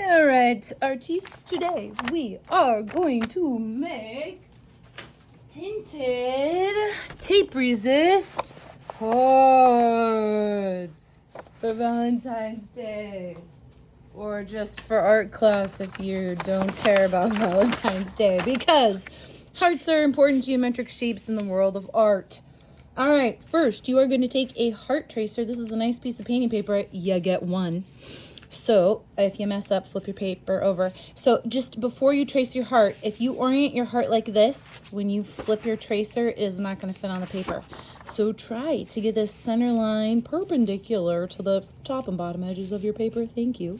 All right, artists, today we are going to make tinted tape resist hearts for Valentine's Day. Or just for art class if you don't care about Valentine's Day, because hearts are important geometric shapes in the world of art. All right, first you are going to take a heart tracer. This is a nice piece of painting paper. You get one. So if you mess up, flip your paper over. So just before you trace your heart, if you orient your heart like this, when you flip your tracer, it is not going to fit on the paper. So try to get this center line perpendicular to the top and bottom edges of your paper. Thank you.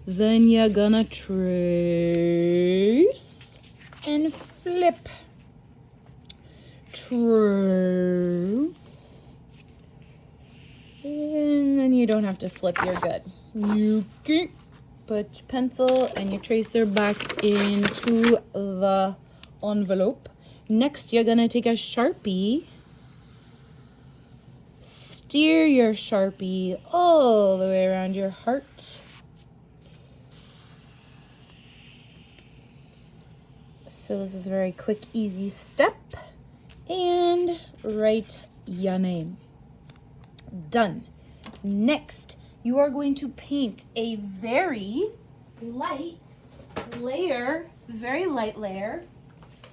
Then you're gonna trace and flip. Trace. And then you don't have to flip, you're good. You can put your pencil and your tracer back into the envelope. Next, you're gonna take a Sharpie. Steer your Sharpie all the way around your heart. So this is a very quick, easy step. And write your name. Done. Next, you are going to paint a very light layer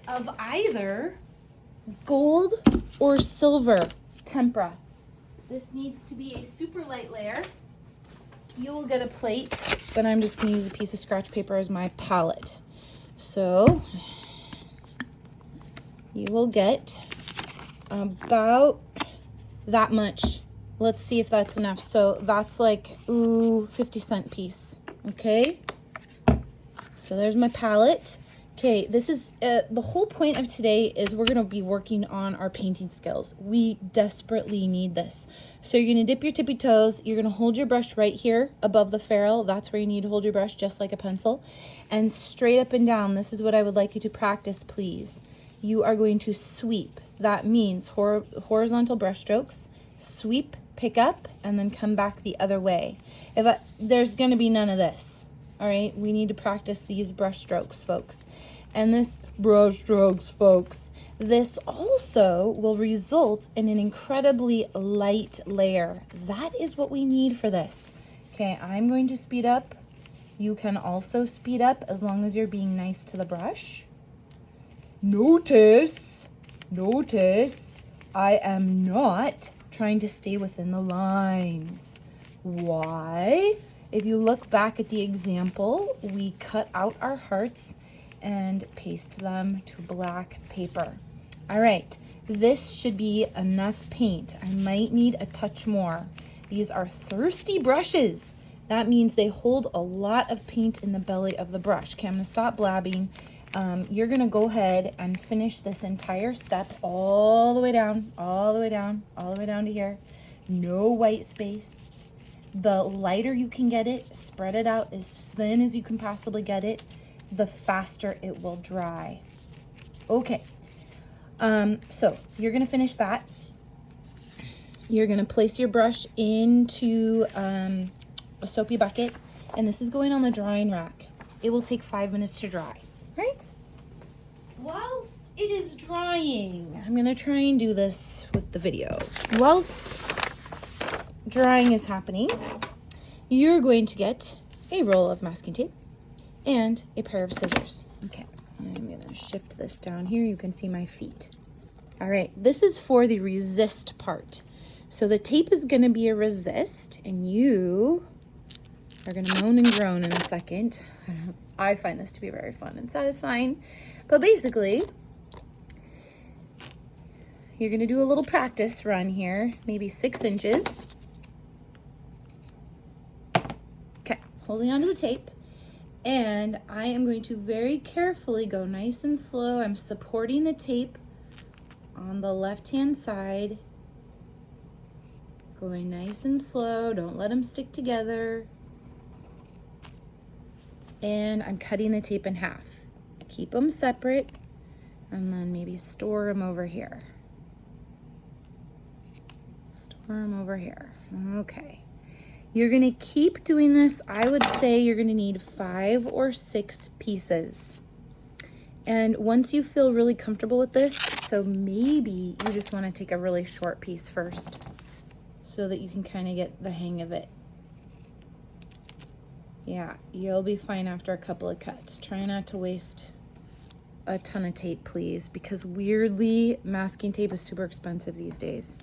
of either gold or silver tempera. This needs to be a super light layer. You will get a plate, but I'm just going to use a piece of scratch paper as my palette. So you will get about that much. Let's see if that's enough. So that's like, 50-cent piece, okay? So there's my palette. Okay, this is, the whole point of today is we're gonna be working on our painting skills. We desperately need this. So you're gonna dip your tippy toes, you're gonna hold your brush right here above the ferrule. That's where you need to hold your brush, just like a pencil. And straight up and down, this is what I would like you to practice, please. You are going to sweep. That means horizontal brush strokes, sweep, pick up, and then come back the other way. There's gonna be none of this, all right? We need to practice these brush strokes, folks. And this this also will result in an incredibly light layer. That is what we need for this. Okay, I'm going to speed up. You can also speed up as long as you're being nice to the brush. Notice, I am not trying to stay within the lines. Why? If you look back at the example, we cut out our hearts and paste them to black paper. All right, this should be enough paint. I might need a touch more. These are thirsty brushes. That means they hold a lot of paint in the belly of the brush. Okay, I'm gonna stop blabbing. You're gonna go ahead and finish this entire step all the way down, all the way down to here. No white space. The lighter you can get it, spread it out as thin as you can possibly get it, the faster it will dry. Okay, so you're gonna finish that. You're gonna place your brush into a soapy bucket, and this is going on the drying rack. It will take 5 minutes to dry. Right? Whilst it is drying, I'm gonna try and do this with the video. Whilst drying is happening, you're going to get a roll of masking tape and a pair of scissors. Okay, I'm gonna shift this down here. You can see my feet. All right, this is for the resist part. So the tape is gonna be a resist, and you are gonna moan and groan in a second. I find this to be very fun and satisfying. But basically, you're gonna do a little practice run here, maybe 6 inches. Okay, holding onto the tape. And I am going to very carefully go nice and slow. I'm supporting the tape on the left-hand side. Going nice and slow, don't let them stick together. And I'm cutting the tape in half. Keep them separate, and then maybe store them over here. Store them over here. Okay. You're gonna keep doing this. I would say you're gonna need 5 or 6 pieces. And once you feel really comfortable with this, so maybe you just wanna take a really short piece first so that you can kind of get the hang of it. Yeah, you'll be fine after a couple of cuts. Try not to waste a ton of tape, please, because weirdly, masking tape is super expensive these days.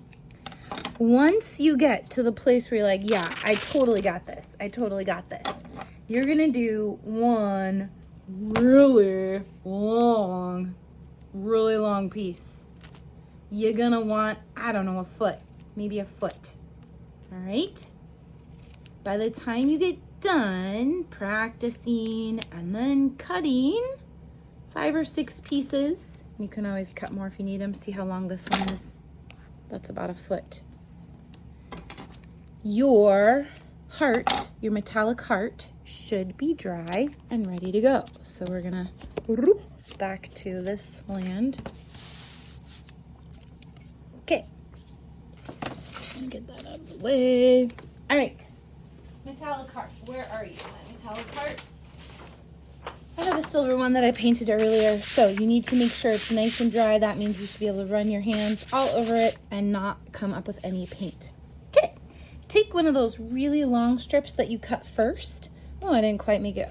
Once you get to the place where you're like, yeah, I totally got this. I totally got this. You're gonna do one really long piece. You're gonna want, I don't know, a foot, maybe a foot. All right? By the time you get done practicing and then cutting 5 or 6 pieces, you can always cut more if you need them. See how long this one is? That's about a foot. Your heart, your metallic heart, should be dry and ready to go. So we're gonna back to this land. Okay. Get that out of the way. All right. Metallic heart, where are you? My metallic heart. I have a silver one that I painted earlier, so you need to make sure it's nice and dry. That means you should be able to run your hands all over it and not come up with any paint. Okay, take one of those really long strips that you cut first. Oh, I didn't quite make it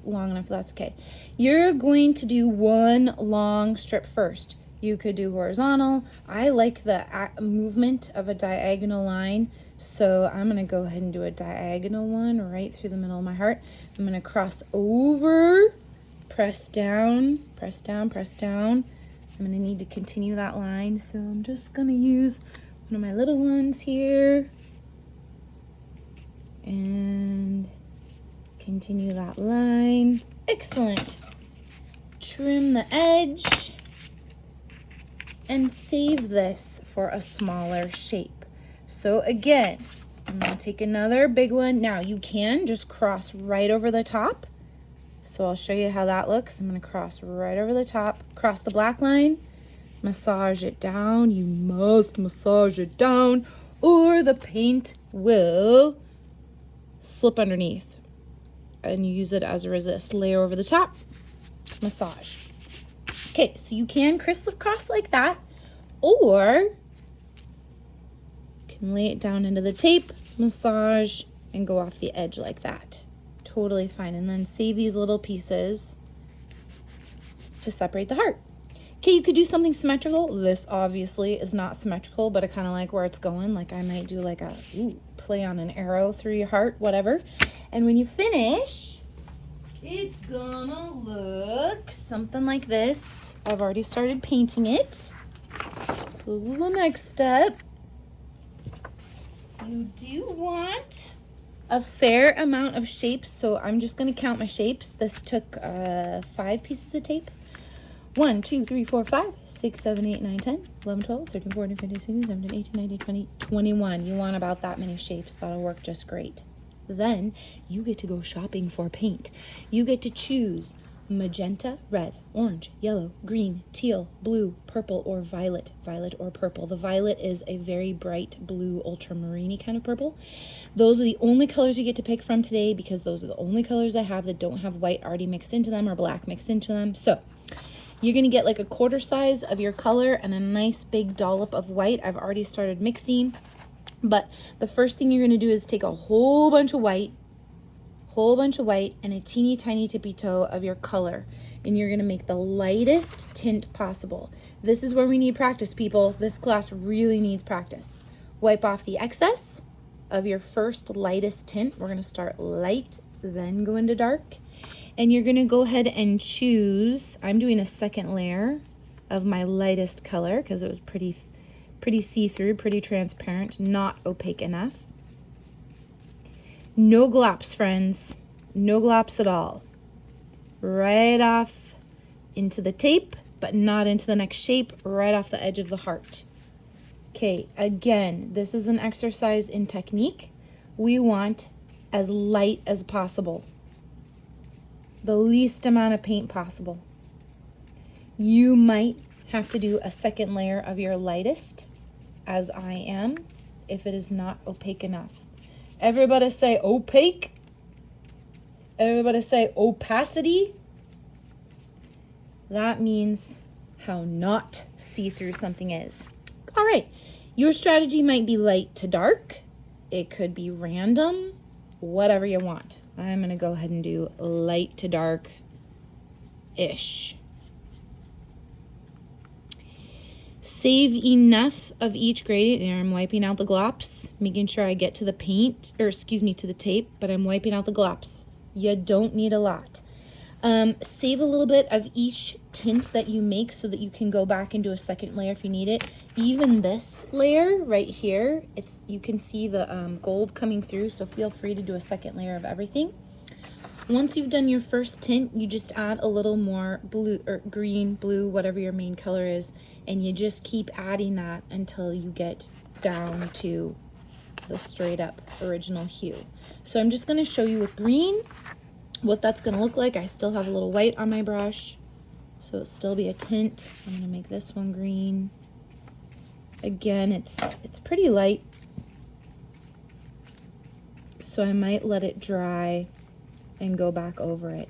long enough, but that's okay. You're going to do one long strip first. You could do horizontal. I like the movement of a diagonal line, so I'm gonna go ahead and do a diagonal one right through the middle of my heart. I'm gonna cross over, press down, press down, press down. I'm gonna need to continue that line, so I'm just gonna use one of my little ones here and continue that line. Excellent. Trim the edge and save this for a smaller shape. So again, I'm gonna take another big one. Now you can just cross right over the top. So I'll show you how that looks. I'm gonna cross right over the top, cross the black line, massage it down. You must massage it down or the paint will slip underneath. And you use it as a resist. Layer over the top, massage. Okay, so you can crisscross like that, or you can lay it down into the tape, massage, and go off the edge like that. Totally fine. And then save these little pieces to separate the heart. Okay, you could do something symmetrical. This obviously is not symmetrical, but I kind of like where it's going. Like I might do like a play on an arrow through your heart, whatever. And when you finish, it's gonna look something like this. I've already started painting it. So this is the next step. You do want a fair amount of shapes, so I'm just gonna count my shapes. This took 5 pieces of tape. 1, 2, 3, 4, 5, 6, 7, 8, 9, 10, 11, 12, 13, 14, 15, 16, 17, 18, 19, 20, 21. You want about that many shapes. That'll work just great. Then you get to go shopping for paint. You get to choose magenta, red, orange, yellow, green, teal, blue, purple, or violet. Violet or purple. The violet is a very bright blue, ultramarine kind of purple. Those are the only colors you get to pick from today because those are the only colors I have that don't have white already mixed into them or black mixed into them. So you're gonna get like a quarter size of your color and a nice big dollop of white. I've already started mixing. But the first thing you're going to do is take a whole bunch of white, and a teeny tiny tippy toe of your color. And you're going to make the lightest tint possible. This is where we need practice, people. This class really needs practice. Wipe off the excess of your first lightest tint. We're going to start light, then go into dark. And you're going to go ahead and choose, I'm doing a second layer of my lightest color because it was pretty see-through, pretty transparent, not opaque enough. No glops, friends. No glops at all. Right off into the tape, but not into the next shape, right off the edge of the heart. Okay, again, this is an exercise in technique. We want as light as possible. The least amount of paint possible. You might have to do a second layer of your lightest, as I am, if it is not opaque enough. Everybody say opaque. Everybody say opacity. That means how not see-through something is. All right, your strategy might be light to dark. It could be random, whatever you want. I'm gonna go ahead and do light to dark-ish. Save enough of each gradient. There, I'm wiping out the glops, making sure I get to the paint, or excuse me, to the tape, but I'm wiping out the glops. You don't need a lot. Save a little bit of each tint that you make so that you can go back and do a second layer if you need it. Even this layer right here, you can see the gold coming through, so feel free to do a second layer of everything. Once you've done your first tint, you just add a little more blue or green, blue, whatever your main color is, and you just keep adding that until you get down to the straight up original hue. So I'm just going to show you with green what that's going to look like. I still have a little white on my brush, so it'll still be a tint. I'm going to make this one green. Again, it's pretty light, so I might let it dry and go back over it.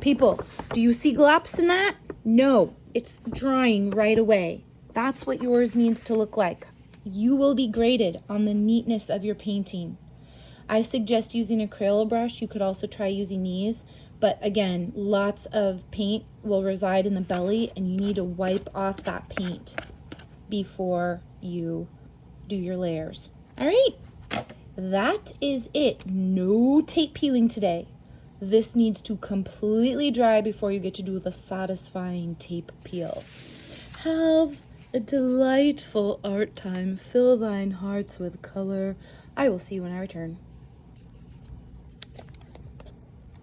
People, do you see glops in that? No, it's drying right away. That's what yours needs to look like. You will be graded on the neatness of your painting. I suggest using a Crayola brush. You could also try using these, but again, lots of paint will reside in the belly and you need to wipe off that paint before you do your layers. All right, that is it. No tape peeling today. This needs to completely dry before you get to do the satisfying tape peel. Have a delightful art time. Fill thine hearts with color. I will see you when I return.